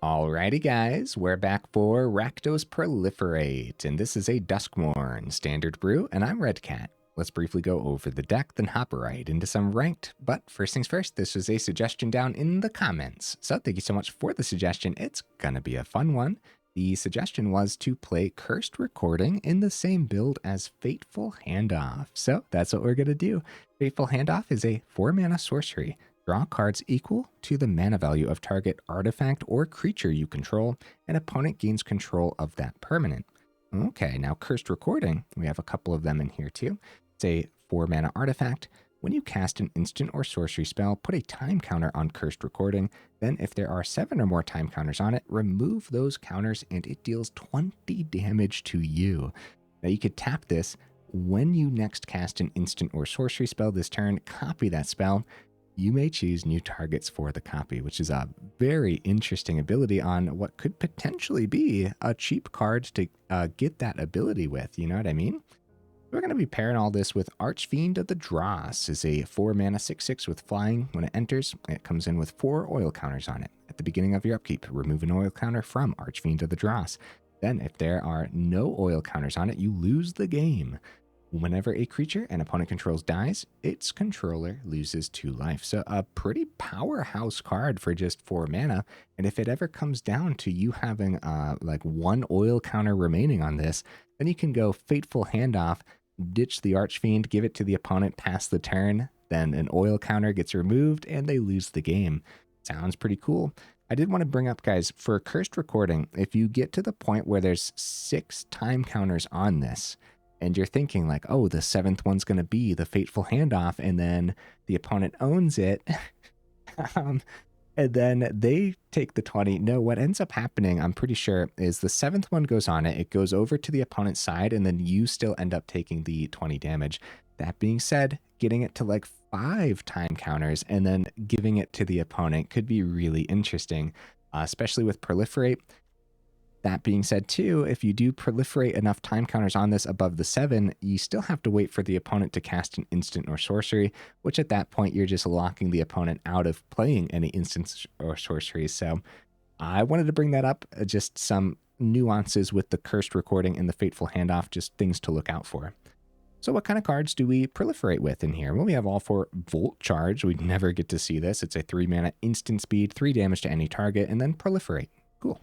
Alrighty guys, we're back for Rakdos Proliferate, and this is a Duskmourn Standard brew, and I'm Redcat. Let's briefly go over the deck, then hop right into some ranked. But first things first, this was a suggestion down in the comments, so thank you so much for the suggestion. It's gonna be a fun one. The suggestion was to play Cursed Recording in the same build as Fateful Handoff, so that's what we're gonna do. Fateful Handoff is a 4-mana sorcery. Draw cards equal to the mana value of target artifact or creature you control, and opponent gains control of that permanent. Okay, now Cursed Recording, we have a couple of them in here too. It's a 4-mana artifact. When you cast an instant or sorcery spell, put a time counter on Cursed Recording. Then if there are 7 or more time counters on it, remove those counters and it deals 20 damage to you. Now you could tap this when you next cast an instant or sorcery spell this turn, copy that spell. You may choose new targets for the copy, which is a very interesting ability on what could potentially be a cheap card to get that ability with, you know what I mean? We're going to be pairing all this with Archfiend of the Dross. Is a 4-mana 6/6 with flying. When it enters, it comes in with 4 oil counters on it. At the beginning of your upkeep, remove an oil counter from Archfiend of the Dross. Then, if there are no oil counters on it, you lose the game. Whenever a creature an opponent controls dies, its controller loses 2 life. So a pretty powerhouse card for just 4 mana. And if it ever comes down to you having like 1 oil counter remaining on this, then you can go Fateful Handoff, ditch the Archfiend, give it to the opponent, pass the turn, then an oil counter gets removed and they lose the game. Sounds pretty cool. I did want to bring up, guys, for Cursed Recording, if you get to the point where there's 6 time counters on this, and you're thinking like, oh, the 7th one's going to be the Fateful Handoff, and then the opponent owns it, and then they take the 20. No, what ends up happening, I'm pretty sure, is the 7th one goes on it, it goes over to the opponent's side, and then you still end up taking the 20 damage. That being said, getting it to like 5 time counters and then giving it to the opponent could be really interesting, especially with Proliferate. That being said, too, if you do proliferate enough time counters on this above the 7, you still have to wait for the opponent to cast an instant or sorcery, which at that point, you're just locking the opponent out of playing any instants or sorceries. So I wanted to bring that up, just some nuances with the Cursed Recording and the Fateful Handoff, just things to look out for. So what kind of cards do we proliferate with in here? Well, we have all 4 Volt Charge. We'd never get to see this. It's a 3-mana instant speed, 3 damage to any target, and then proliferate. Cool.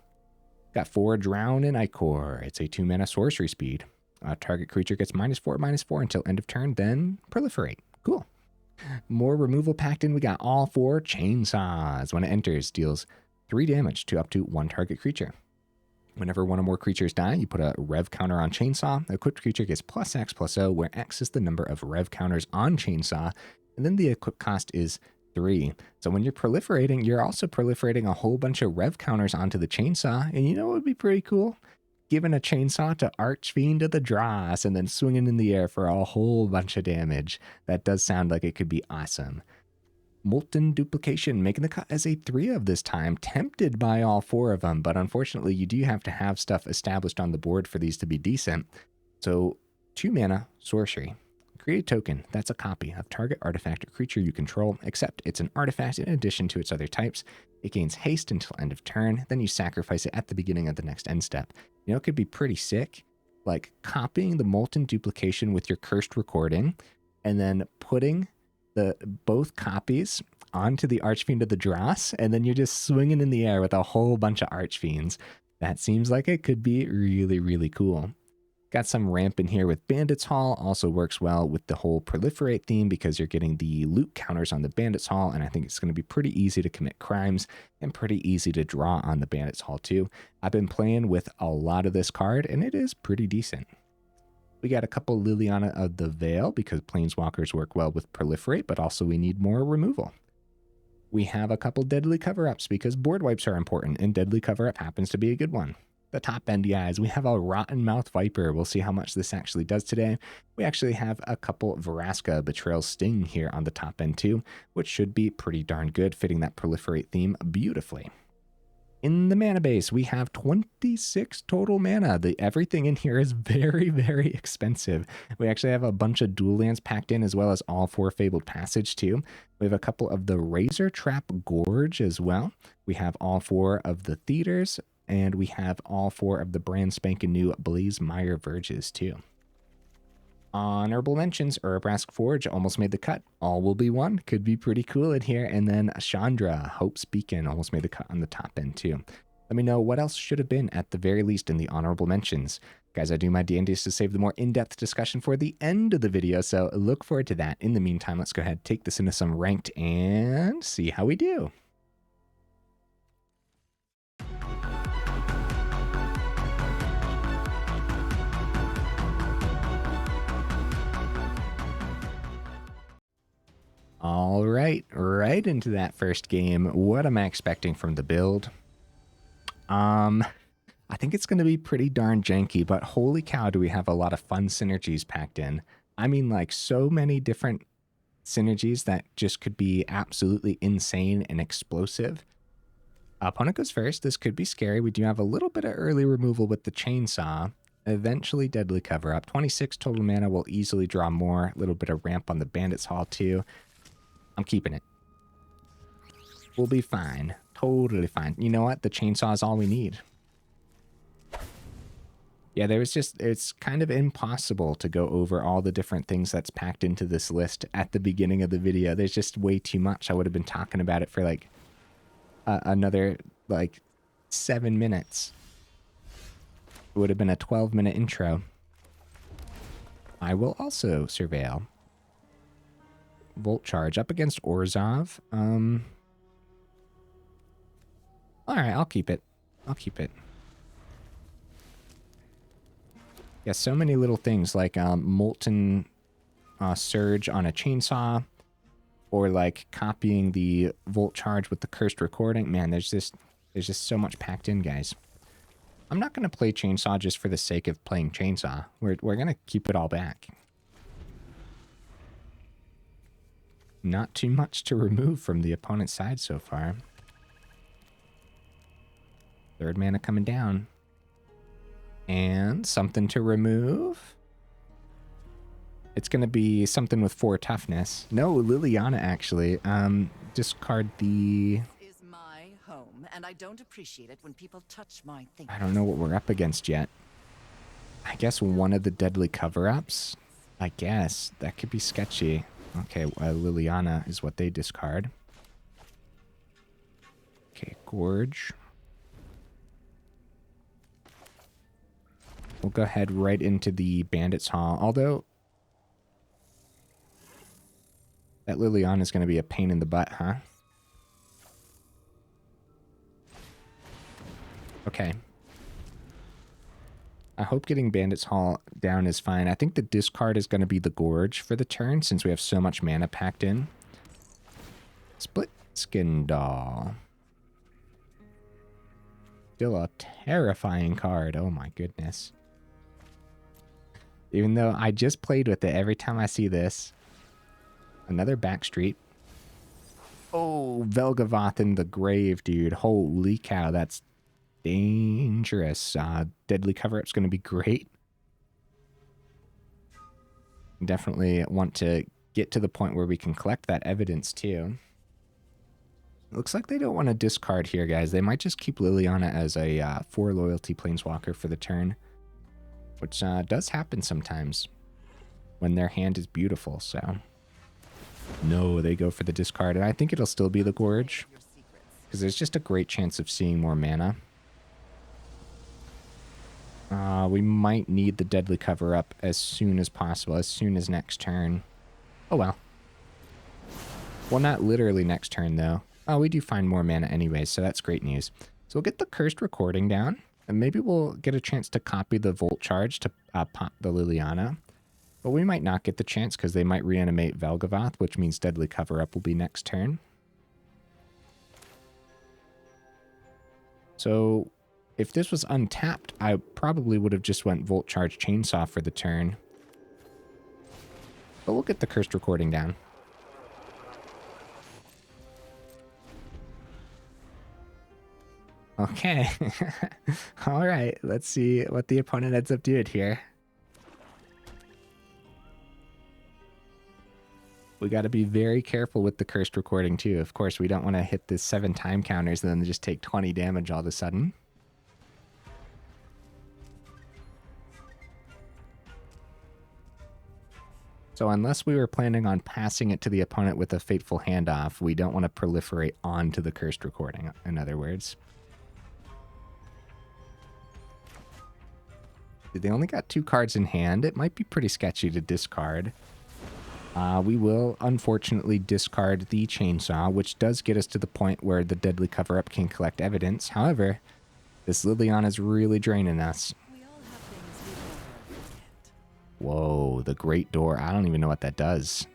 Got 4 Drown in Ichor. It's a 2-mana sorcery speed. Target creature gets -4/-4 until end of turn, then proliferate. Cool. More removal packed in. We got all 4 Chainsaws. When it enters, deals 3 damage to up to 1 target creature. Whenever 1 or more creatures die, you put a rev counter on Chainsaw. The equipped creature gets +X/+0, where X is the number of rev counters on Chainsaw, and then the equip cost is 3. So when you're proliferating, you're also proliferating a whole bunch of rev counters onto the Chainsaw. And you know what would be pretty cool? Giving a Chainsaw to Archfiend of the Dross and then swinging in the air for a whole bunch of damage. That does sound like it could be awesome. Molten Duplication, making the cut as a 3 of this time. Tempted by all 4 of them, but unfortunately you do have to have stuff established on the board for these to be decent. So 2-mana sorcery. Create a token that's a copy of target artifact or creature you control, except it's an artifact in addition to its other types. It gains haste until end of turn, then you sacrifice it at the beginning of the next end step. You know, it could be pretty sick, like copying the Molten Duplication with your Cursed Recording, and then putting both copies onto the Archfiend of the Dross, and then you're just swinging in the air with a whole bunch of Archfiends. That seems like it could be really, really cool. Got some ramp in here with Bandit's Hall. Also works well with the whole proliferate theme because you're getting the loot counters on the Bandit's Hall, and I think it's going to be pretty easy to commit crimes and pretty easy to draw on the Bandit's Hall too. I've been playing with a lot of this card, and it is pretty decent. We got a couple Liliana of the Veil because Planeswalkers work well with proliferate, but also we need more removal. We have a couple Deadly Cover-Ups because board wipes are important, and Deadly Cover-Up happens to be a good one. The top end, guys, we have a Rottenmouth Viper. We'll see how much this actually does today. We actually have a couple Vraska Betrayal Sting here on the top end too, which should be pretty darn good, fitting that proliferate theme beautifully. In the mana base, we have 26 total mana. Everything in here is very, very expensive. We actually have a bunch of dual lands packed in, as well as all 4 Fabled Passage too. We have a couple of the Razortrap Gorge as well. We have all 4 of the Theaters, and we have all 4 of the brand spanking new Blazemire Verges too. Honorable mentions, Vraska Forge almost made the cut. All will be one. Could be pretty cool in here. And then Chandra, Hope's Beacon, almost made the cut on the top end too. Let me know what else should have been at the very least in the honorable mentions. Guys, I do my D&Ds to save the more in-depth discussion for the end of the video, so look forward to that. In the meantime, let's go ahead, take this into some ranked and see how we do. All right, right into that first game. What am I expecting from the build? I think it's going to be pretty darn janky, but holy cow, do we have a lot of fun synergies packed in. I mean, like, so many different synergies that just could be absolutely insane and explosive. Opponent goes first. This could be scary. We do have a little bit of early removal with the chainsaw. Eventually deadly cover up. 26 total mana will easily draw more. A little bit of ramp on the Bandit's Hall too. I'm keeping it. We'll be fine. Totally fine. You know what? The chainsaw is all we need. Yeah, it's kind of impossible to go over all the different things that's packed into this list at the beginning of the video. There's just way too much. I would have been talking about it for like another like 7 minutes. It would have been a 12-minute intro. I will also surveil. Volt Charge up against Orzhov. All right, I'll keep it. I'll keep it. Yeah, so many little things like Molten Surge on a chainsaw, or like copying the Volt Charge with the Cursed Recording. Man, there's just so much packed in, guys. I'm not going to play Chainsaw just for the sake of playing Chainsaw. We're going to keep it all back. Not too much to remove from the opponent's side so far. Third mana coming down. And something to remove. It's going to be something with 4 toughness. No, Liliana, actually. Discard the... This is my home, and I don't appreciate it when people touch my things. I don't know what we're up against yet. I guess one of the deadly cover-ups? I guess. That could be sketchy. Okay, Liliana is what they discard. Okay, Gorge. We'll go ahead right into the Bandit's Hall. Although, that Liliana is going to be a pain in the butt, huh? Okay. I hope getting Bandit's Hall down is fine. I think the discard is going to be the Gorge for the turn, since we have so much mana packed in. Split Skin Doll. Still a terrifying card. Oh my goodness. Even though I just played with it, every time I see this. Another Backstreet. Oh, Velgavoth in the grave, dude. Holy cow, that's dangerous. Deadly cover-up's going to be great. Definitely want to get to the point where we can collect that evidence too. Looks like they don't want to discard here, guys. They might just keep Liliana as a 4 loyalty planeswalker for the turn, which does happen sometimes when their hand is beautiful. So no, they go for the discard, and I think it'll still be the Gorge because there's just a great chance of seeing more mana. We might need the deadly cover-up as soon as possible, as soon as next turn. Oh well. Well, not literally next turn, though. Oh, we do find more mana anyway, so that's great news. So we'll get the Cursed Recording down, and maybe we'll get a chance to copy the Volt Charge to pop the Liliana. But we might not get the chance because they might reanimate Velgavoth, which means deadly cover-up will be next turn. So if this was untapped, I probably would have just went Volt Charge Chainsaw for the turn. But we'll get the Cursed Recording down. Okay. All right. Let's see what the opponent ends up doing here. We got to be very careful with the cursed recording too. Of course, we don't want to hit the 7 time counters and then just take 20 damage all of a sudden. So unless we were planning on passing it to the opponent with a Fateful Handoff, we don't want to proliferate onto the cursed recording, in other words. They only got 2 cards in hand. It might be pretty sketchy to discard. We will, unfortunately, discard the Chainsaw, which does get us to the point where the Deadly Cover-Up can collect evidence. However, this Liliana is really draining us. We all have things we never forget. Whoa, the Great Door. I don't even know what that does.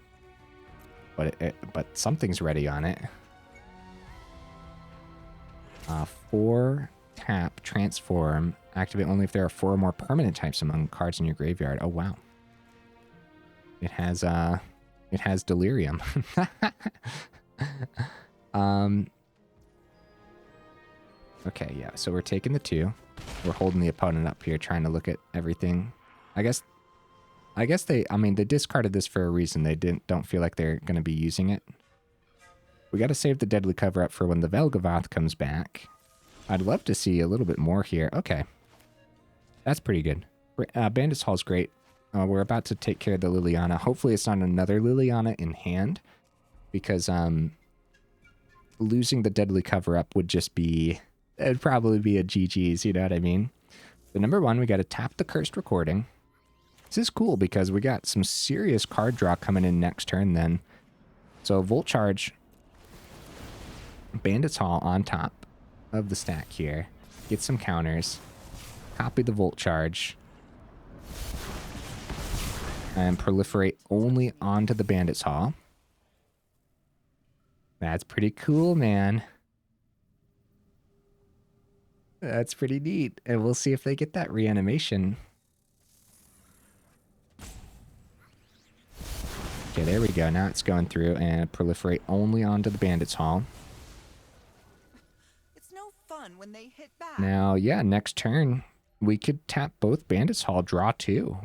But something's ready on it. 4 tap, transform. Activate only if there are 4 or more permanent types among cards in your graveyard. Oh, wow. It has Delirium. Okay, yeah, so we're taking the 2. We're holding the opponent up here, trying to look at everything. I guess they discarded this for a reason. They don't feel like they're going to be using it. We got to save the Deadly Cover-Up for when the Velgavoth comes back. I'd love to see a little bit more here. Okay. That's pretty good. Bandit's Hall's great. We're about to take care of the Liliana. Hopefully it's not another Liliana in hand, because losing the Deadly Cover-Up would just be... It'd probably be a GG's, you know what I mean? So number 1, we got to tap the Cursed Recording. This is cool because we got some serious card draw coming in next turn then. So Volt Charge, Bandit's Hall on top of the stack here. Get some counters. Copy the Volt Charge. And proliferate only onto the Bandit's Hall. That's pretty cool, man. That's pretty neat. And we'll see if they get that reanimation. Okay, there we go. Now it's going through and proliferate only onto the Bandit's Hall. It's no fun when they hit back. Now, yeah, next turn, we could tap both Bandit's Hall, draw 2.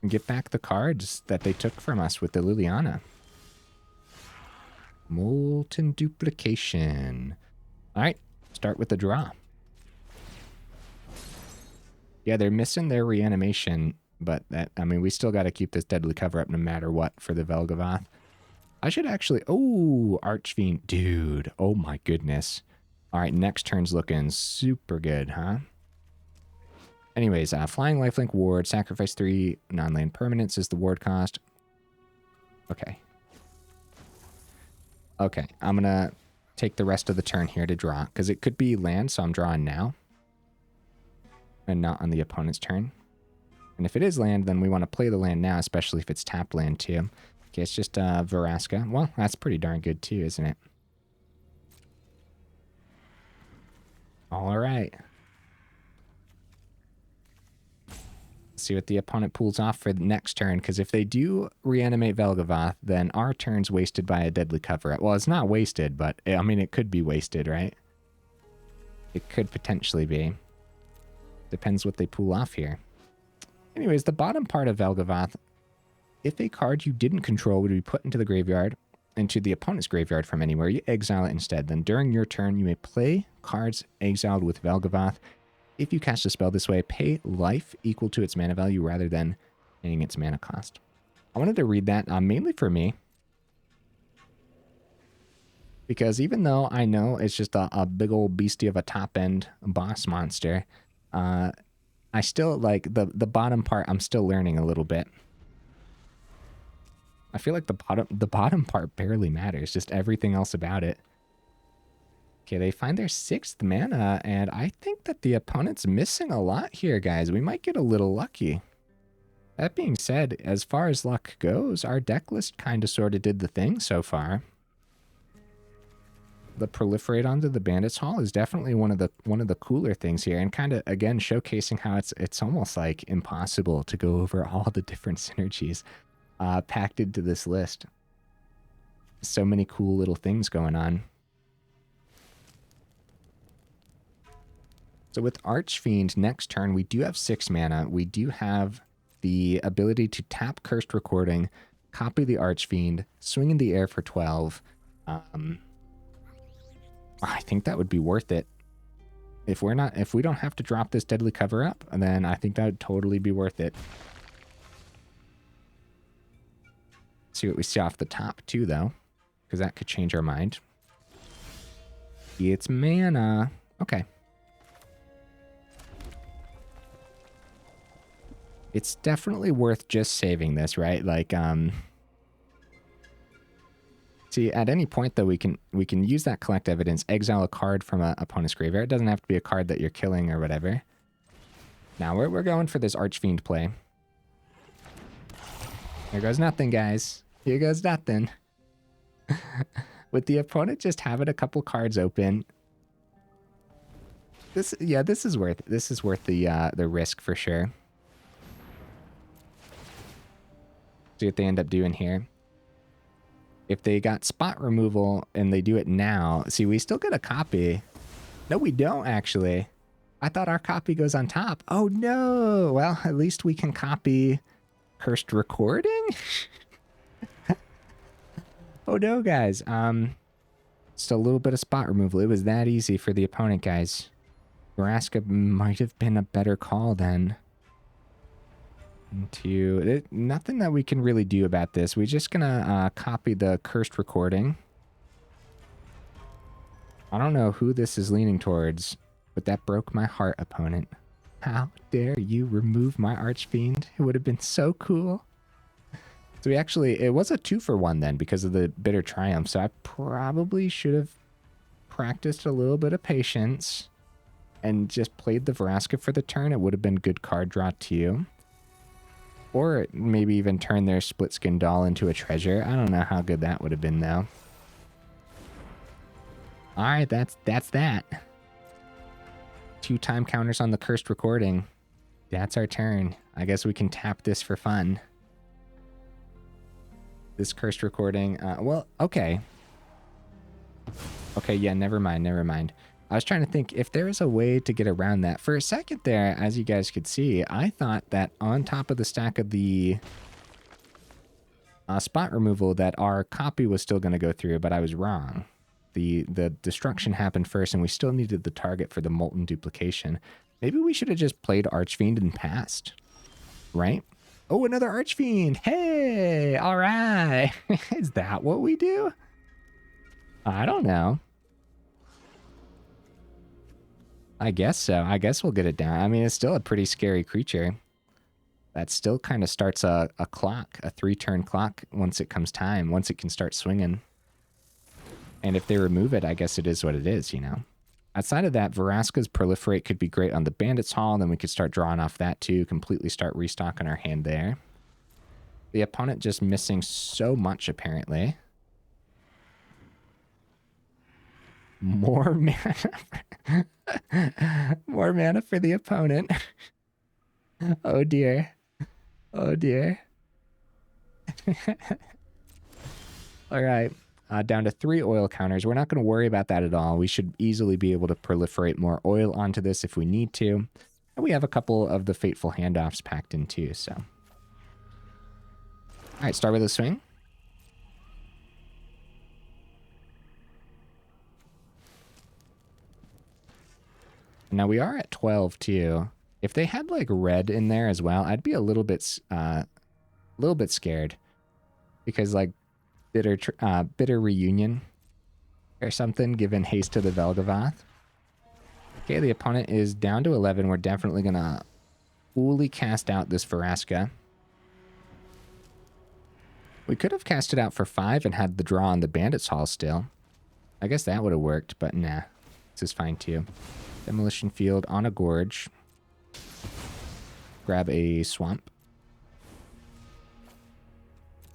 And get back the cards that they took from us with the Liliana. Molten Duplication. All right, start with the draw. Yeah, they're missing their reanimation, but we still got to keep this Deadly Cover-Up no matter what for the Velgavoth. I should actually... Oh, Archfiend. Dude, oh my goodness. All right, next turn's looking super good, huh? Anyways, Flying Lifelink Ward, sacrifice 3 non-land permanents is the ward cost. Okay. Okay, I'm going to take the rest of the turn here to draw, because it could be land, so I'm drawing now. And not on the opponent's turn. And if it is land, then we want to play the land now, especially if it's tapped land too. Okay, it's just Vraska. Well, that's pretty darn good too, isn't it? All right. See what the opponent pulls off for the next turn, because if they do reanimate Velgavoth, then our turn's wasted by a Deadly Cover-Up. Well, it's not wasted, but it could be wasted, right? It could potentially be. Depends what they pull off here. Anyways, the bottom part of Velgavoth, if a card you didn't control would be put into the graveyard, into the opponent's graveyard from anywhere, you exile it instead. Then during your turn, you may play cards exiled with Velgavoth. If you cast a spell this way, pay life equal to its mana value rather than paying its mana cost. I wanted to read that mainly for me, because even though I know it's just a big old beastie of a top-end boss monster, I still, like, the bottom part, I'm still learning a little bit. I feel like the bottom part barely matters, just everything else about it. Okay, they find their 6th mana, and I think that the opponent's missing a lot here, guys. We might get a little lucky. That being said, as far as luck goes, our deck list kind of sort of did the thing so far. The proliferate onto the Bandit's Hall is definitely one of the cooler things here, and kind of again showcasing how it's almost like impossible to go over all the different synergies packed into this list. So many cool little things going on. So with Archfiend next turn, we do have 6 mana. We do have the ability to tap Cursed Recording, copy the Archfiend, swing in the air for 12. I think that would be worth it. If we don't have to drop this Deadly Cover Up, then I think that would totally be worth it. See what we see off the top too, though, because that could change our mind. It's mana. Okay. It's definitely worth just saving this, right? Like, see, at any point though, we can use that collect evidence, exile a card from an opponent's graveyard. It doesn't have to be a card that you're killing or whatever. Now we're going for this Archfiend play. Here goes nothing, guys. Here goes nothing. With the opponent just having a couple cards open. This is worth the risk for sure. See what they end up doing here. If they got spot removal and they do it now, see, we still get a copy. No, we don't actually. I thought our copy goes on top. Oh no. Well, at least we can copy Cursed Recording. Oh no, guys. Just a little bit of spot removal. It was that easy for the opponent, guys. Vraska might have been a better call then. Nothing that we can really do about this. We're just gonna copy the Cursed Recording. I don't know who this is leaning towards, but that broke my heart, opponent. How dare you remove my Archfiend? It would have been so cool. So it was a 2-for-1 then because of the Bitter Triumph. So I probably should have practiced a little bit of patience and just played the Vraska for the turn. It would have been good card draw too. Or maybe even turn their Split Skin Doll into a treasure. I don't know how good that would have been though. Alright, that's that. 2 time counters on the Cursed Recording. That's our turn. I guess we can tap this for fun. This Cursed Recording, well, okay. Okay, yeah, never mind. I was trying to think if there is a way to get around that. For a second there, as you guys could see, I thought that on top of the stack of the spot removal that our copy was still going to go through, but I was wrong. The destruction happened first, and we still needed the target for the Molten Duplication. Maybe we should have just played Archfiend and passed, right? Oh, another Archfiend! Hey, all right. Is that what we do? I don't know. I guess so. I guess we'll get it down. I mean, it's still a pretty scary creature. That still kind of starts a clock, a 3-turn clock once it comes time, once it can start swinging. And if they remove it, I guess it is what it is, you know? Outside of that, Vraska's Proliferate could be great on the Bandit's Hall, then we could start drawing off that too, completely start restocking our hand there. The opponent just missing so much, apparently. More mana. More mana for the opponent. Oh dear. Oh dear. All right. Down to 3 oil counters. We're not going to worry about that at all. We should easily be able to proliferate more oil onto this if we need to. And we have a couple of the Fateful Handoffs packed in too, so. All right, start with a swing. Now we are at 12 too. If they had like red in there as well, I'd be a little bit scared, because like bitter reunion or something, given haste to the Velgavoth. Okay, the opponent is down to 11. We're definitely gonna fully cast out this Vraska. We could have cast it out for 5 and had the draw on the Bandit's Hall still. I guess that would have worked, but nah, this is fine too. Demolition Field on a Gorge. Grab a Swamp.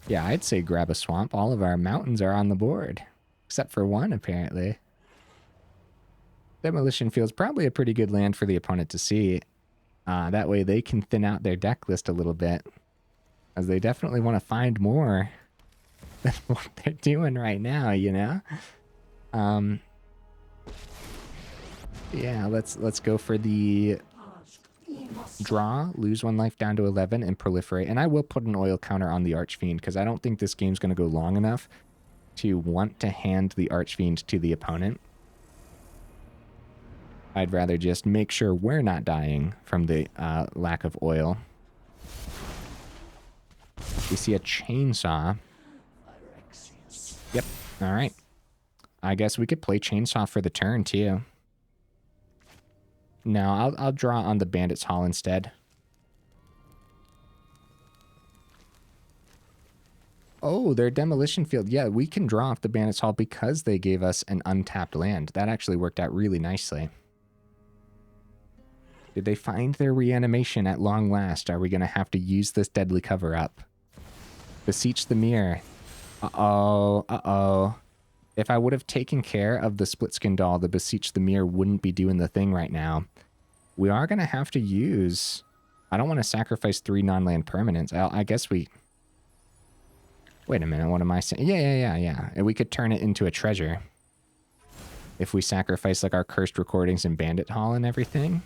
Yeah, I'd say grab a Swamp. All of our mountains are on the board. Except for one, apparently. Demolition Field's probably a pretty good land for the opponent to see. That way they can thin out their deck list a little bit. As they definitely want to find more than what they're doing right now, you know? Yeah, let's go for the draw, lose 1 life down to 11, and proliferate. And I will put an oil counter on the Archfiend because I don't think this game's going to go long enough to want to hand the Archfiend to the opponent. I'd rather just make sure we're not dying from the lack of oil. We see a chainsaw. Yep. All right. I guess we could play chainsaw for the turn too. No, I'll draw on the Bandit's Hall instead. Oh, their demolition field. Yeah, we can draw off the Bandit's Hall because they gave us an untapped land. That actually worked out really nicely. Did they find their reanimation at long last? Are we going to have to use this deadly cover-up? Beseech the mirror. Uh-oh, uh-oh. If I would have taken care of the split skin doll, the Beseech the mirror wouldn't be doing the thing right now. We are going to have to use... I don't want to sacrifice 3 non-land permanents. I guess we... Wait a minute, what am I saying? Yeah. And we could turn it into a treasure. If we sacrifice like our cursed recordings and Bandit Hall and everything.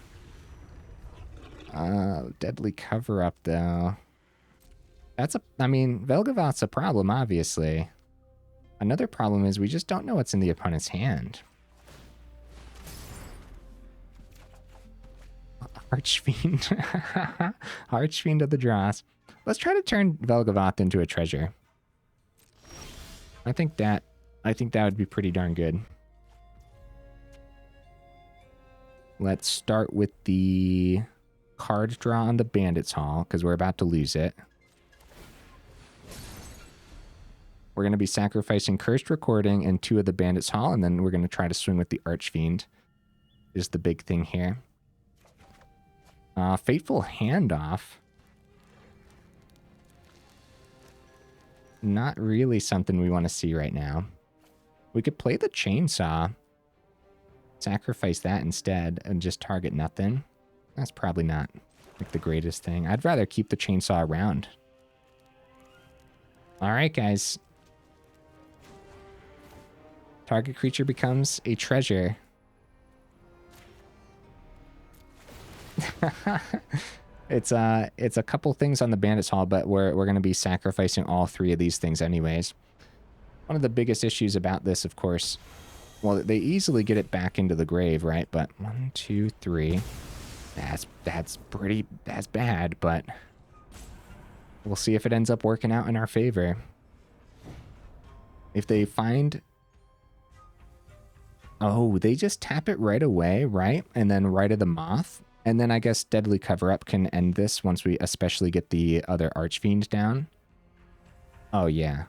Deadly cover-up though. That's a... I mean, Velgavoth's a problem, obviously. Another problem is we just don't know what's in the opponent's hand. Archfiend. Archfiend of the Dross. Let's try to turn Velgavoth into a treasure. I think that would be pretty darn good. Let's start with the card draw on the Bandit's Hall, because we're about to lose it. We're going to be sacrificing Cursed Recording and 2 of the Bandit's Hall, and then we're going to try to swing with the Archfiend, is the big thing here. Fateful Handoff. Not really something we want to see right now. We could play the Chainsaw. Sacrifice that instead and just target nothing. That's probably not like the greatest thing. I'd rather keep the Chainsaw around. All right, guys. Target creature becomes a treasure. It's a couple things on the Bandit's Hall, but we're going to be sacrificing all 3 of these things anyways. One of the biggest issues about this, of course, well, they easily get it back into the grave, right? But 1, 2, 3. That's bad, but we'll see if it ends up working out in our favor. If they find... Oh, they just tap it right away, right? And then Rite of the Moth. And then I guess Deadly Cover-Up can end this once we especially get the other Archfiend down. Oh, yeah.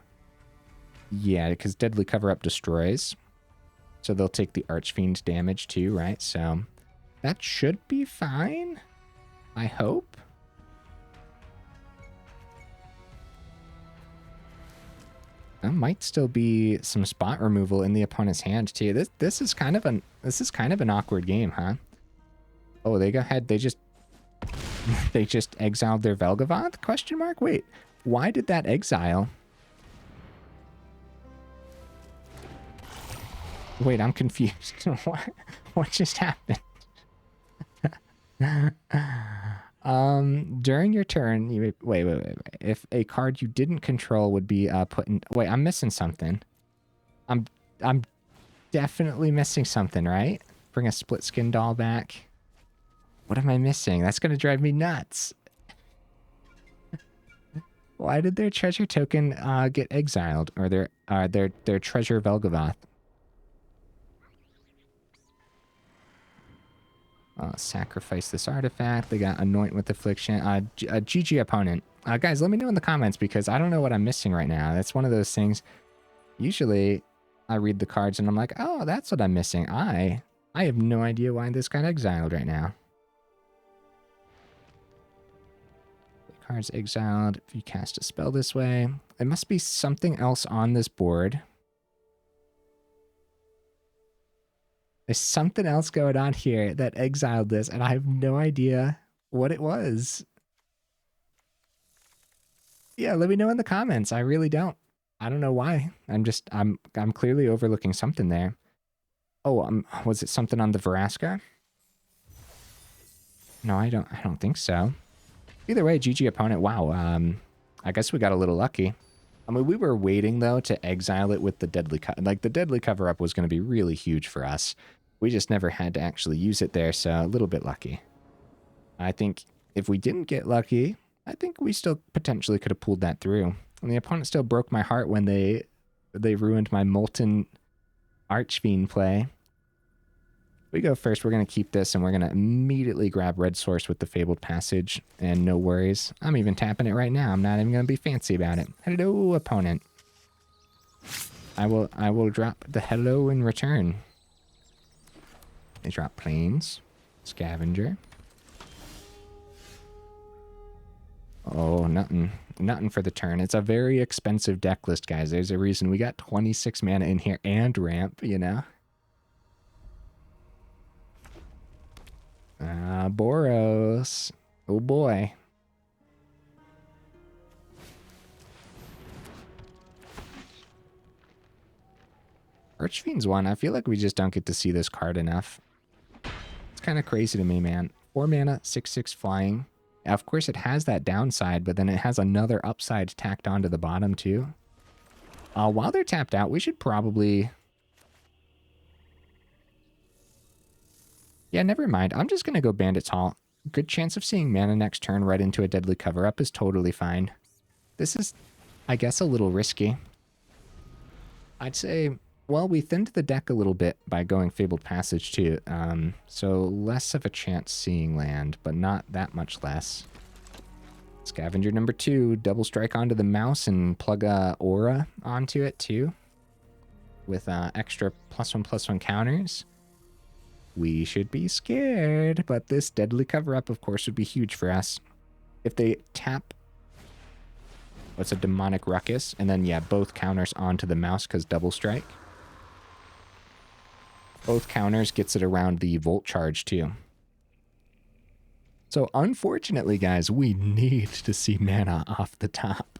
Yeah, because Deadly Cover-Up destroys. So they'll take the Archfiend damage too, right? So that should be fine, I hope. There might still be some spot removal in the opponent's hand too. This is kind of an awkward game, huh? Oh, they go ahead. They just exiled their Velgavoth? Question mark? Wait, why did that exile? Wait, I'm confused. What just happened? During your turn, you wait. If a card you didn't control would be put in... Wait, I'm missing something. I'm definitely missing something, right? Bring a split skin doll back. What am I missing? That's gonna drive me nuts. Why did their treasure token get exiled, or their treasure Velgavoth? Sacrifice this artifact. They got Anoint with Affliction. GG opponent. Guys, let me know in the comments because I don't know what I'm missing right now. That's one of those things. Usually, I read the cards and I'm like, oh, that's what I'm missing. I have no idea why this got exiled right now. The card's exiled. If you cast a spell this way, it must be something else on this board. There's something else going on here that exiled this, and I have no idea what it was. Yeah, let me know in the comments. I really don't. I don't know why. I'm clearly overlooking something there. Oh, was it something on the Vraska? No, I don't think so. Either way, GG opponent. Wow. I guess we got a little lucky. I mean, we were waiting though to exile it with the deadly the deadly cover up was going to be really huge for us. We just never had to actually use it there, so a little bit lucky. I think if we didn't get lucky, I think we still potentially could have pulled that through. And the opponent still broke my heart when they ruined my Molten Archfiend play. We go first. We're going to keep this, and we're going to immediately grab red source with the Fabled Passage, and no worries. I'm even tapping it right now. I'm not even going to be fancy about it. Hello, opponent. I will drop the hello in return. They drop Plains, Scavenger. Oh, nothing for the turn. It's a very expensive deck list, guys. There's a reason we got 26 mana in here and ramp, you know? Boros. Oh boy. Archfiend's one. I feel like we just don't get to see this card enough. It's kind of crazy to me, man. 4 mana, 6/6 flying. Of course, it has that downside, but then it has another upside tacked onto the bottom, too. While they're tapped out, we should probably... Yeah, never mind. I'm just going to go Bandit's Hall. Good chance of seeing mana next turn right into a deadly cover-up is totally fine. This is, I guess, a little risky. I'd say, well, we thinned the deck a little bit by going Fabled Passage too. So less of a chance seeing land, but not that much less. Scavenger number 2, double strike onto the mouse and plug a aura onto it too. With extra +1/+1 counters. We should be scared, but this deadly cover-up, of course, would be huge for us. If they tap, what's a demonic ruckus, and then, yeah, both counters onto the mouse because double strike. Both counters gets it around the Volt Charge, too. So, unfortunately, guys, we need to see mana off the top.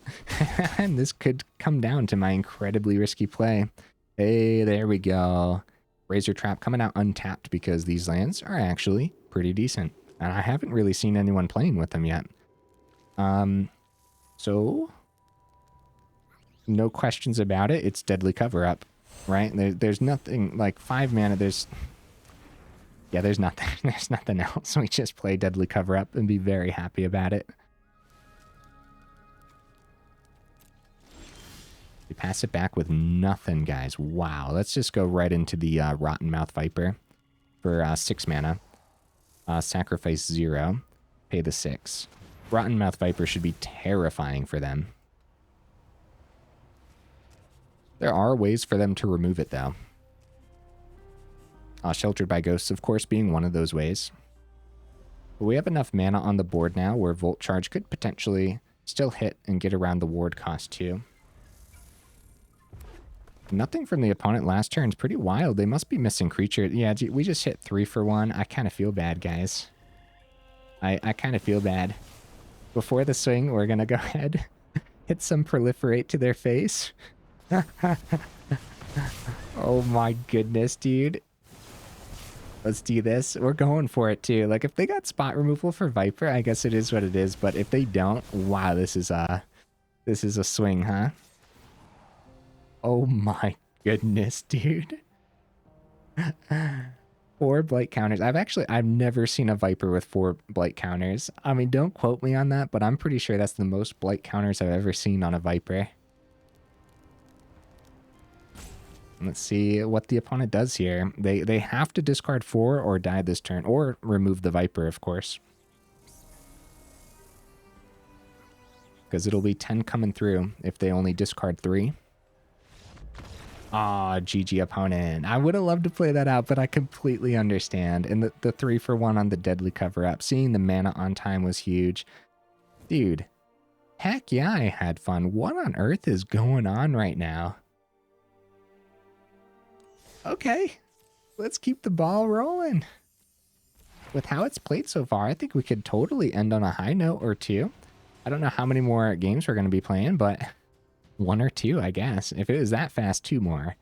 And this could come down to my incredibly risky play. Hey, there we go. Razortrap coming out untapped because these lands are actually pretty decent. And I haven't really seen anyone playing with them yet. So, no questions about it. It's deadly cover-up, right? There's nothing, like 5 mana, there's nothing, there's nothing else. We just play deadly cover-up and be very happy about it. We pass it back with nothing, guys. Wow. Let's just go right into the Rottenmouth Viper for 6 mana. Sacrifice 0. Pay the 6. Rottenmouth Viper should be terrifying for them. There are ways for them to remove it, though. Sheltered by Ghosts, of course, being one of those ways. But we have enough mana on the board now where Volt Charge could potentially still hit and get around the ward cost, too. Nothing from the opponent last turn is pretty wild. They must be missing creature. Yeah, we just hit 3 for 1. I kind of feel bad, guys. I kind of feel bad. Before the swing, we're going to go ahead, hit some Proliferate to their face. Oh my goodness, dude. Let's do this. We're going for it, too. Like, if they got spot removal for Viper, I guess it is what it is. But if they don't, wow, this is a swing, huh? Oh my goodness, dude. 4 blight counters. I've never seen a Viper with 4 blight counters. I mean, don't quote me on that, but I'm pretty sure that's the most blight counters I've ever seen on a Viper. Let's see what the opponent does here. They have to discard 4 or die this turn, or remove the Viper, of course. Because it'll be 10 coming through if they only discard 3. Aw, GG opponent. I would have loved to play that out, but I completely understand. And the 3 for 1 on the deadly cover-up. Seeing the mana on time was huge. Dude, heck yeah, I had fun. What on earth is going on right now? Okay, let's keep the ball rolling. With how it's played so far, I think we could totally end on a high note or 2. I don't know how many more games we're going to be playing, but 1 or 2, I guess. If it was that fast, 2 more.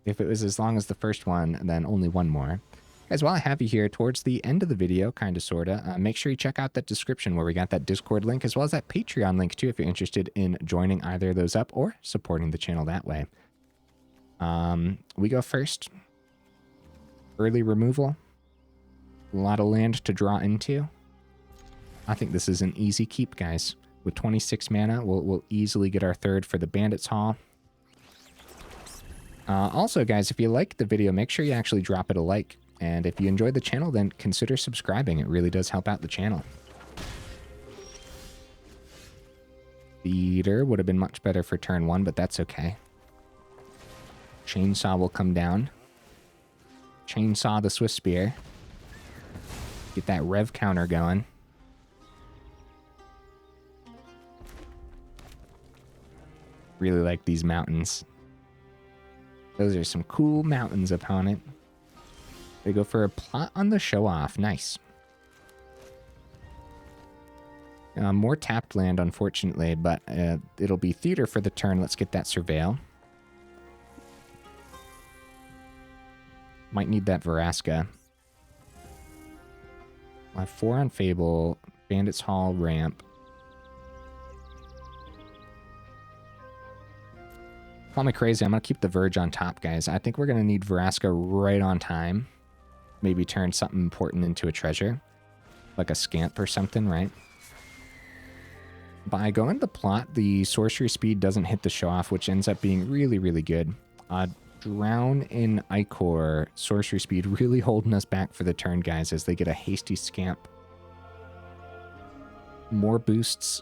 If it was as long as the first one, then only one more. Guys, while I have you here, towards the end of the video, kind of, sort of, make sure you check out that description where we got that Discord link, as well as that Patreon link, too, if you're interested in joining either of those up or supporting the channel that way. We go first. Early removal. A lot of land to draw into. I think this is an easy keep, guys. With 26 mana, we'll easily get our third for the Bandit's Hall. Also, guys, if you like the video, make sure you actually drop it a like. And if you enjoy the channel, then consider subscribing. It really does help out the channel. Theater would have been much better for turn 1, but that's okay. Chainsaw will come down. Chainsaw the Swift Spear. Get that rev counter going. Really like these mountains. Those are some cool mountains, opponent. They go for a plot on the show-off. Nice. More tapped land, unfortunately, but it'll be Theater for the turn. Let's get that Surveil. Might need that Vraska. I have 4 on Fable, Bandit's Hall, Ramp. Call me crazy, I'm going to keep the Verge on top, guys. I think we're going to need Vraska right on time. Maybe turn something important into a treasure. Like a Scamp or something, right? By going to the plot, the sorcery speed doesn't hit the show-off, which ends up being really, really good. Drown in Ichor, sorcery speed really holding us back for the turn, guys, as they get a hasty Scamp. More boosts.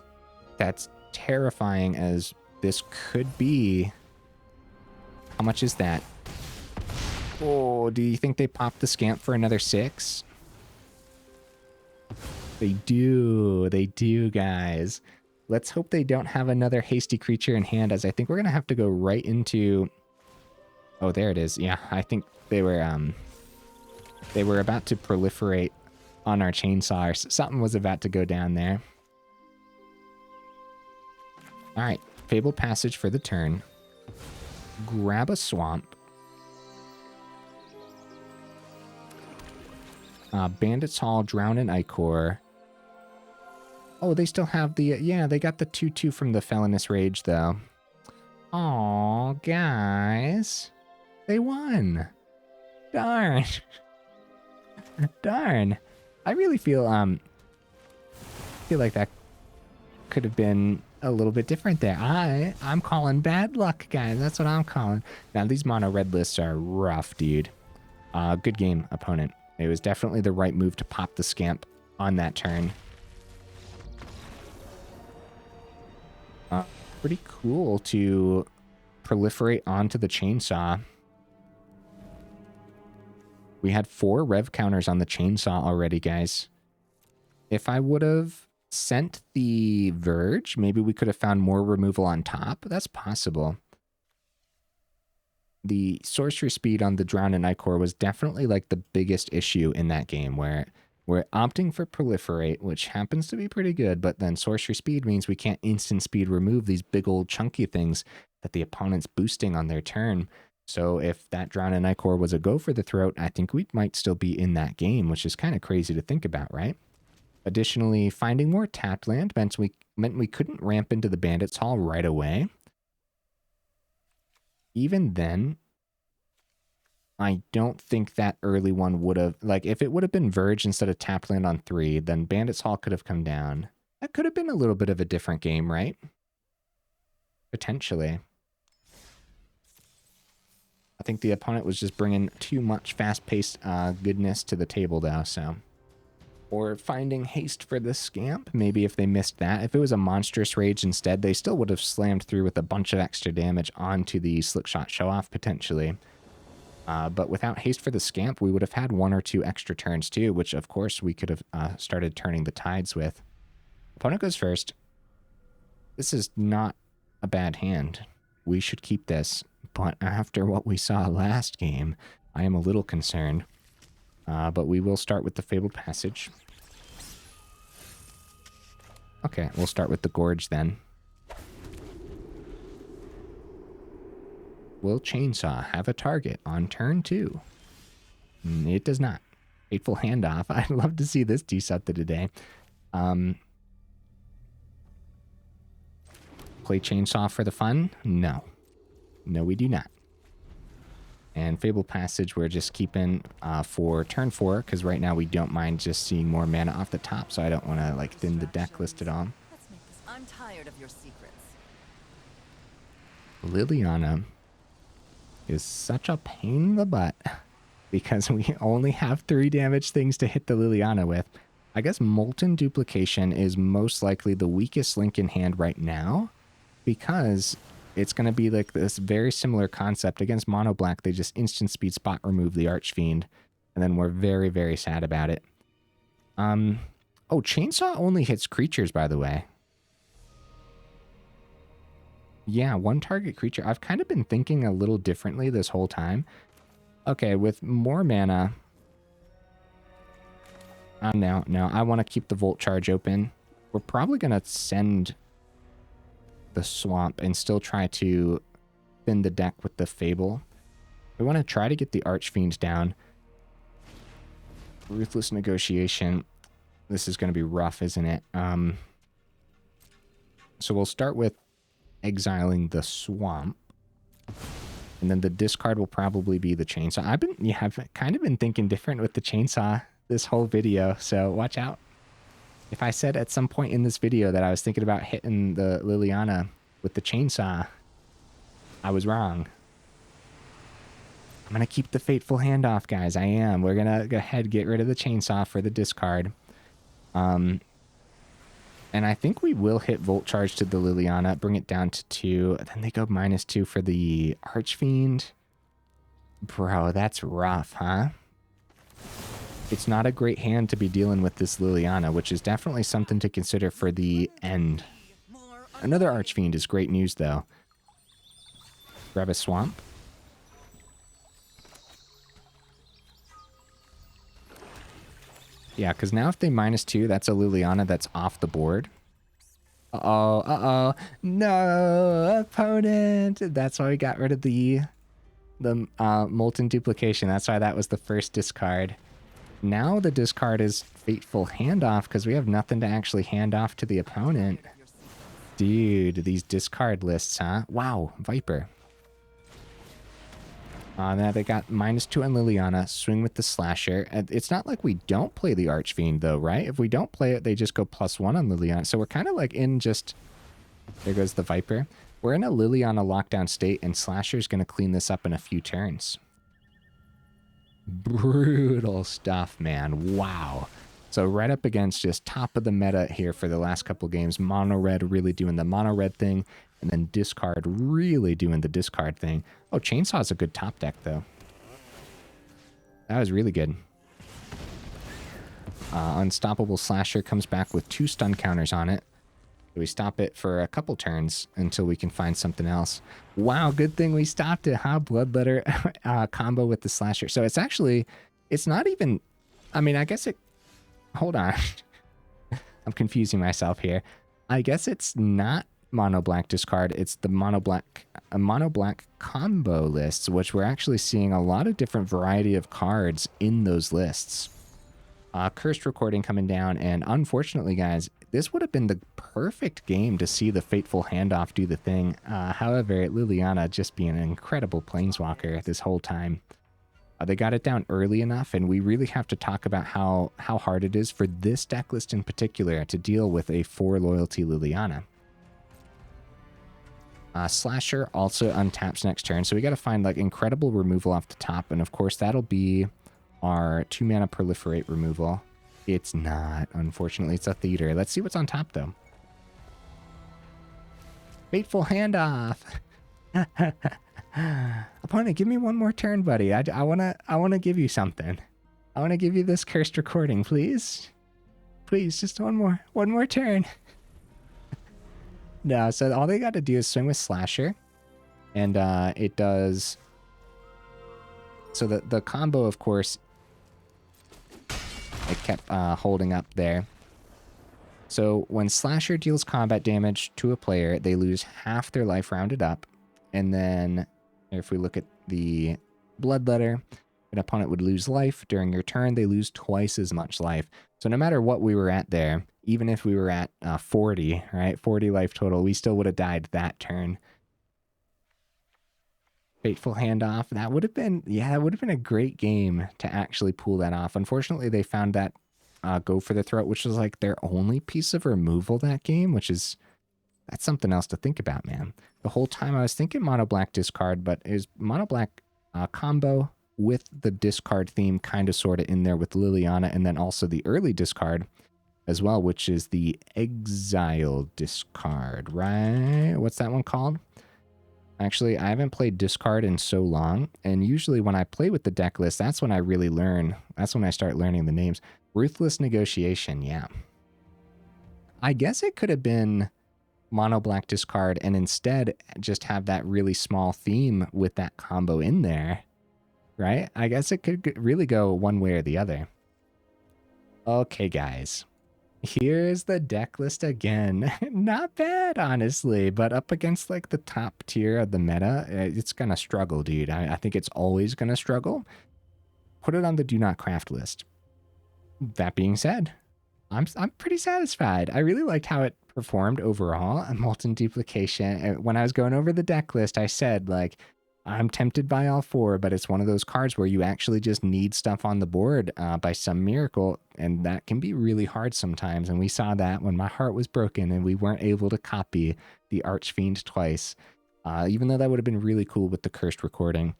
That's terrifying, as this could be... How much is that? Oh, do you think they pop the Scamp for another 6? They do, guys. Let's hope they don't have another hasty creature in hand, as I think we're going to have to go right into... Oh, there it is. Yeah, I think they were about to proliferate on our Chainsaw, or something was about to go down there. All right, Fabled Passage for the turn. Grab a Swamp. Bandit's Hall, Drown in Ichor. Oh, they still have the... yeah, they got the 2/2 from the Felonious Rage, though. Aw, guys. They won. Darn. Darn. I really feel like that could have been a little bit different there. I'm calling bad luck, guys. That's what I'm calling. Now, these mono red lists are rough, dude. Good game, opponent. It was definitely the right move to pop the Scamp on that turn. Pretty cool to proliferate onto the Chainsaw. We had 4 rev counters on the Chainsaw already, guys. If I would have sent the Verge, maybe we could have found more removal on top. That's possible. The sorcery speed on the Drown in Ichor was definitely like the biggest issue in that game, where we're opting for Proliferate, which happens to be pretty good, but then sorcery speed means we can't instant speed remove these big old chunky things that the opponent's boosting on their turn. So if that Drown in Ichor was a go for the throat, I think we might still be in that game, which is kind of crazy to think about, right? Additionally, finding more tapped land meant we couldn't ramp into the Bandit's Hall right away. Even then, I don't think that early one would have... Like, if it would have been Verge instead of tapped land on 3, then Bandit's Hall could have come down. That could have been a little bit of a different game, right? Potentially. I think the opponent was just bringing too much fast-paced goodness to the table, though, so... Or finding haste for the Scamp, maybe if they missed that. If it was a monstrous rage instead, they still would have slammed through with a bunch of extra damage onto the Slickshot Show-Off, potentially. But without haste for the Scamp, we would have had 1 or 2 extra turns too, which of course we could have started turning the tides with. Opponent goes first. This is not a bad hand. We should keep this, but after what we saw last game, I am a little concerned. But we will start with the Fabled Passage. Okay, we'll start with the Gorge then. will Chainsaw have a target on turn 2? It does not. Fateful Handoff. I'd love to see this decepted today. Play Chainsaw for the fun? No. No, we do not. And Fabled Passage, we're just keeping for turn 4, because right now we don't mind just seeing more mana off the top, so I don't want to like thin the deck list at all. I'm tired of your secrets. Liliana is such a pain in the butt because we only have 3 damage things to hit the Liliana with. I guess Molten Duplication is most likely the weakest link in hand right now because it's going to be like this very similar concept. Against Mono Black, they just instant speed spot remove the Archfiend, and then we're very, very sad about it. Oh, Chainsaw only hits creatures, by the way. Yeah, 1 target creature. I've kind of been thinking a little differently this whole time. Okay, with more mana... no, I want to keep the Volt Charge open. We're probably going to send the Swamp and still try to thin the deck with the Fable. We want to try to get the Archfiend down. Ruthless Negotiation. This is going to be rough, isn't it? So we'll start with exiling the Swamp. And then the discard will probably be the Chainsaw. I've kind of been thinking different with the Chainsaw this whole video, so watch out. If I said at some point in this video that I was thinking about hitting the Liliana with the Chainsaw, I was wrong. I'm going to keep the Fateful Handoff, guys. I am. We're going to go ahead and get rid of the Chainsaw for the discard. And I think we will hit Volt Charge to the Liliana, bring it down to 2. Then they go -2 for the Archfiend. Bro, that's rough, huh? It's not a great hand to be dealing with this Liliana, which is definitely something to consider for the end. Another Archfiend is great news, though. Grab a Swamp. Yeah, because now if they -2, that's a Liliana that's off the board. Uh-oh. No, opponent. That's why we got rid of the Molten Duplication. That's why that was the first discard. Now the discard is Fateful Handoff because we have nothing to actually hand off to the opponent. Dude, these discard lists, huh? Wow, Viper. Now they got -2 on Liliana, swing with the Slasher. It's not like we don't play the Archfiend, though, right? If we don't play it, they just go +1 on Liliana. So we're kind of like in just... There goes the Viper. We're in a Liliana lockdown state, and Slasher's going to clean this up in a few turns. Brutal stuff, man. Wow. So right up against just top of the meta here for the last couple games. Mono Red really doing the Mono Red thing. And then Discard really doing the discard thing. Oh, Chainsaw's a good top deck, though. That was really good. Unstoppable Slasher comes back with 2 stun counters on it. We stop it for a couple turns until we can find something else. Wow, good thing we stopped it, huh? Bloodletter combo with the Slasher. So it's actually, it's not even, I mean, I guess it, hold on. I'm confusing myself here. I guess it's not mono black discard. It's the mono black combo lists, which we're actually seeing a lot of different variety of cards in those lists. Cursed Recording coming down, and unfortunately, guys, this would have been the perfect game to see the Fateful Handoff do the thing. However, Liliana just being an incredible planeswalker this whole time. They got it down early enough, and we really have to talk about how hard it is for this deck list in particular to deal with a 4 loyalty Liliana. Slasher also untaps next turn, so we got to find like incredible removal off the top, and of course that'll be our 2 mana proliferate removal. It's not, unfortunately. It's a theater. Let's see what's on top though. Fateful Handoff. Opponent, give me one more turn, buddy. I wanna give you something. I wanna give you this cursed recording, please. Please, just one more turn. No, so all they got to do is swing with Slasher, and it does. So the combo, of course, it kept holding up there. So when Slasher deals combat damage to a player, they lose half their life rounded up, and then If we look at the Bloodletter, an opponent would lose life. During your turn, they lose twice as much life. So no matter what we were at there, even if we were at 40, right, 40 life total, we still would have died that turn. Fateful Handoff, that would have been, yeah, it would have been a great game to actually pull that off. Unfortunately, they found that Go for the Throat, which was like their only piece of removal that game, which is, that's something else to think about, man. The whole time I was thinking mono black discard, but is mono black combo with the discard theme kind of sort of in there with Liliana, and then also the early discard as well, which is the Exile discard, right? What's that one called? Actually, I haven't played discard in so long, and usually when I play with the deck list, that's when I really learn. That's when I start learning the names. Ruthless Negotiation, yeah. I guess it could have been mono black discard and instead just have that really small theme with that combo in there, right? I guess it could really go one way or the other. Okay, guys. Here's the deck list again. Not bad, honestly, but up against like the top tier of the meta, it's gonna struggle, dude. I think it's always gonna struggle. Put it on the do not craft list. That being said, I'm pretty satisfied. I really liked how it performed overall. Molten Duplication. When I was going over the deck list, I said like, I'm tempted by all four, but it's one of those cards where you actually just need stuff on the board by some miracle, and that can be really hard sometimes. And we saw that when my heart was broken and we weren't able to copy the Archfiend twice, even though that would have been really cool with the cursed recording.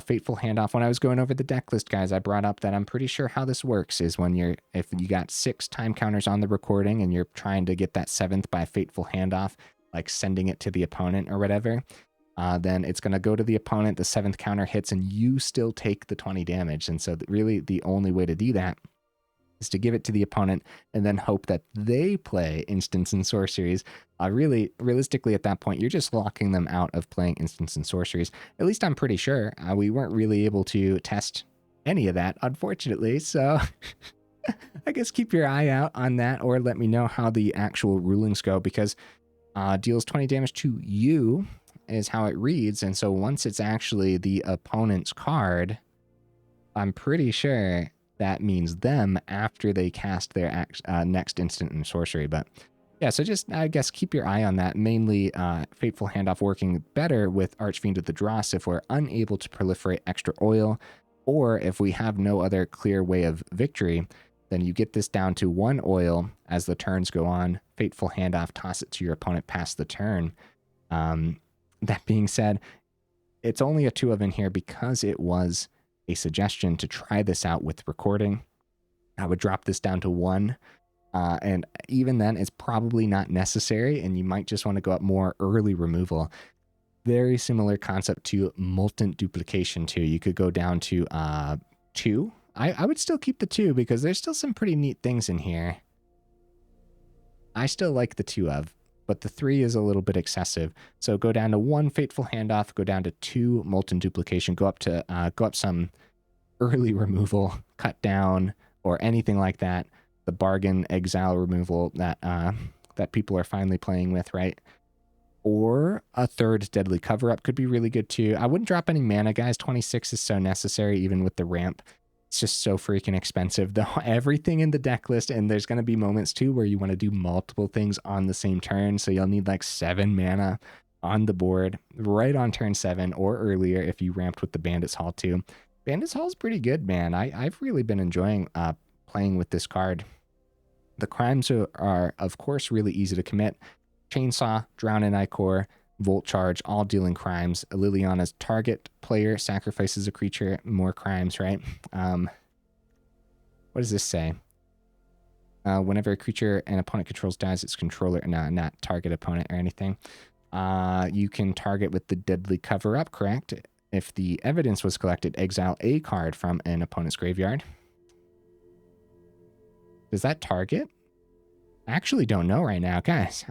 Fateful Handoff. When I was going over the deck list, guys, I brought up that I'm pretty sure how this works is when if you got 6 time counters on the recording and you're trying to get that 7th by Fateful Handoff, like sending it to the opponent or whatever, then it's going to go to the opponent, the 7th counter hits, and you still take the 20 damage. And so really the only way to do that is to give it to the opponent and then hope that they play instants and sorceries. Really, realistically, at that point, you're just locking them out of playing instants and sorceries. At least I'm pretty sure. We weren't really able to test any of that, unfortunately. So I guess keep your eye out on that, or let me know how the actual rulings go, because deals 20 damage to you is how it reads. And so once it's actually the opponent's card, I'm pretty sure that means them after they cast their next instant and sorcery. But yeah, so just, I guess, keep your eye on that. Mainly Fateful Handoff working better with Archfiend of the Dross if we're unable to proliferate extra oil, or if we have no other clear way of victory, then you get this down to 1 oil as the turns go on. Fateful Handoff, toss it to your opponent past the turn. That being said, it's only a 2 of in here because it was a suggestion to try this out with recording. I would drop this down to 1. And even then, it's probably not necessary, and you might just want to go up more early removal. Very similar concept to Molten Duplication too. You could go down to 2. I would still keep the 2 because there's still some pretty neat things in here. I still like the 2 of, but the 3 is a little bit excessive. So go down to 1 Fateful Handoff, go down to 2 Molten Duplication, go up some early removal, cut down, or anything like that. The bargain exile removal that that people are finally playing with, right? Or a 3rd Deadly Cover-Up could be really good too. I wouldn't drop any mana, guys. 26 is so necessary, even with the ramp. It's just so freaking expensive, though. Everything in the deck list, and there's going to be moments too where you want to do multiple things on the same turn, so you'll need like 7 mana on the board right on turn 7 or earlier if you ramped with the Bandit's Hall too. Bandit's Hall is pretty good, man. I've really been enjoying playing with this card. The crimes are, of course, really easy to commit. Chainsaw, Drown in Ichor, Volt Charge, all dealing crimes. Liliana's target player sacrifices a creature, more crimes, right? What does this say? Whenever a creature an opponent controls dies, its controller, no, not target opponent or anything. You can target with the Deadly Cover-Up, correct? If the evidence was collected, exile a card from an opponent's graveyard. Does that target? I actually don't know right now, guys.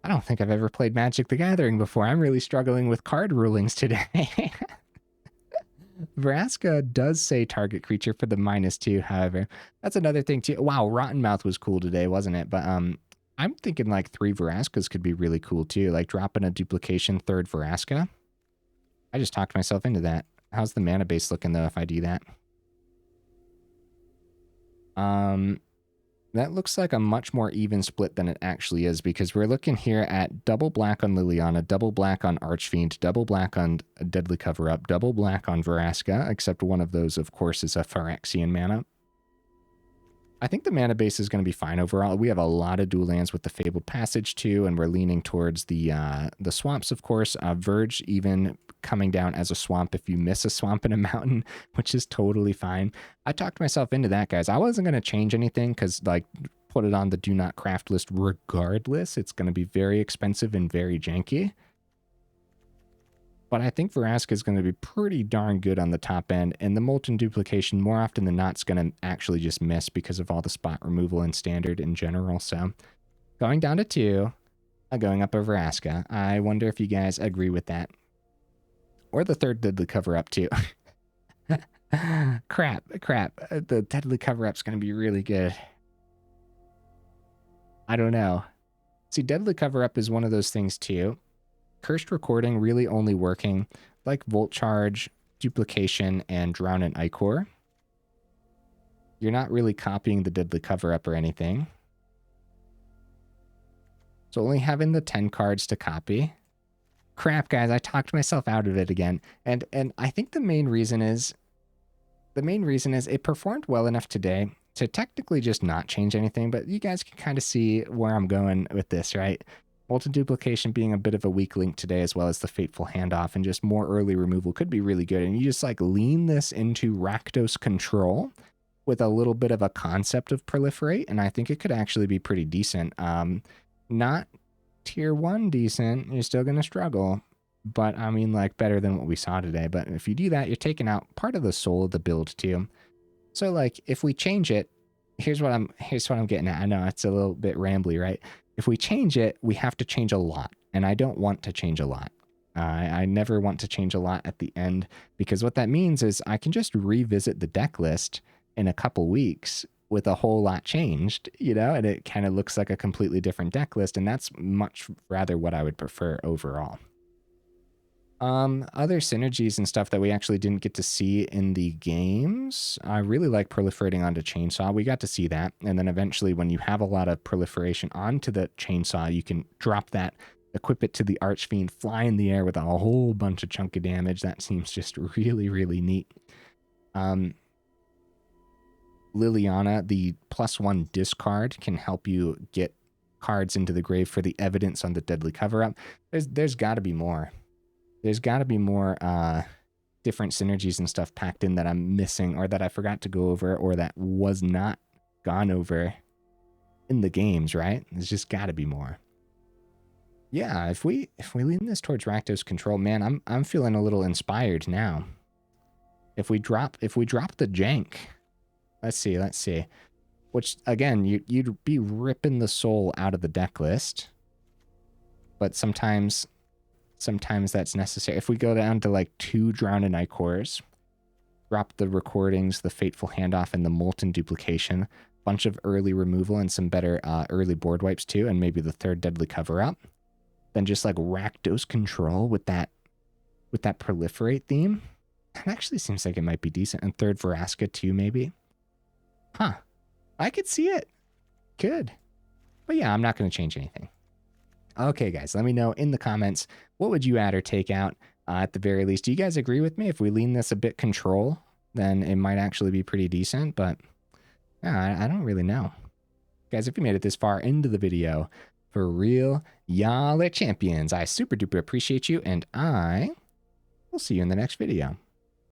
I don't think I've ever played Magic the Gathering before. I'm really struggling with card rulings today. Vraska does say target creature for the -2, however. That's another thing too. Wow, Rottenmouth was cool today, wasn't it? But I'm thinking like 3 Vraskas could be really cool too. Like dropping a duplication 3rd Vraska. I just talked myself into that. How's the mana base looking, though, if I do that? That looks like a much more even split than it actually is, because we're looking here at double black on Liliana, double black on Archfiend, double black on Deadly Cover-Up, double black on Vraska, except one of those, of course, is a Phyrexian mana. I think the mana base is going to be fine overall. We have a lot of dual lands with the Fabled Passage too, and we're leaning towards the swamps, of course. Verge even coming down as a swamp if you miss a swamp in a mountain, which is totally fine. I talked myself into that, guys. I wasn't going to change anything because, like, put it on the do not craft list regardless. It's going to be very expensive and very janky. But I think Vraska is going to be pretty darn good on the top end, and the Molten Duplication, more often than not, is going to actually just miss because of all the spot removal in Standard in general. So going down to 2, going up a Vraska. I wonder if you guys agree with that. Or the third Deadly Cover-Up too. crap. The Deadly Cover-Up's going to be really good. I don't know. See, Deadly Cover-Up is one of those things too. Cursed Recording really only working like Volt Charge, Duplication, and Drown in Ichor. You're not really copying the Deadly Cover-Up or anything. So only having the 10 cards to copy. Crap, guys, I talked myself out of it again. And I think the main reason is it performed well enough today to technically just not change anything, but you guys can kind of see where I'm going with this, right? Molten Duplication being a bit of a weak link today, as well as the Fateful Handoff, and just more early removal could be really good. And you just like lean this into Rakdos control with a little bit of a concept of Proliferate, and I think it could actually be pretty decent. Not tier 1 decent, you're still going to struggle, but I mean, like, better than what we saw today. But if you do that, you're taking out part of the soul of the build too. So like, if we change it, here's what I'm getting at. I know it's a little bit rambly, right? If we change it, we have to change a lot, and I don't want to change a lot. I never want to change a lot at the end, because what that means is I can just revisit the deck list in a couple weeks with a whole lot changed, you know, and it kind of looks like a completely different deck list, and that's much rather what I would prefer overall. Other synergies and stuff that we actually didn't get to see in the games. I really like proliferating onto Chainsaw. We got to see that. And then eventually when you have a lot of proliferation onto the Chainsaw, you can drop that, equip it to the Archfiend, fly in the air with a whole bunch of chunk of damage. That seems just really, really neat. Liliana, the +1 discard, can help you get cards into the grave for the evidence on the Deadly Cover-Up. There's got to be more. There's got to be more different synergies and stuff packed in that I'm missing, or that I forgot to go over, or that was not gone over in the games, right? There's just got to be more. Yeah, if we lean this towards Rakdos control, man, I'm feeling a little inspired now. If we drop the jank, let's see. Which again, you'd be ripping the soul out of the deck list, but sometimes that's necessary. If we go down to like 2 Drown in Ichors, drop the recordings, the Fateful Handoff, and the Molten Duplication, bunch of early removal and some better early board wipes too, and maybe the 3rd Deadly Cover-Up, then just like Rakdos control with that Proliferate theme. That actually seems like it might be decent. And 3rd Vraska too, maybe. Huh. I could see it. Could. But yeah, I'm not going to change anything. Okay, guys, let me know in the comments, what would you add or take out at the very least? Do you guys agree with me? If we lean this a bit control, then it might actually be pretty decent, but yeah, I don't really know. Guys, if you made it this far into the video, for real, y'all are champions. I super duper appreciate you, and I will see you in the next video.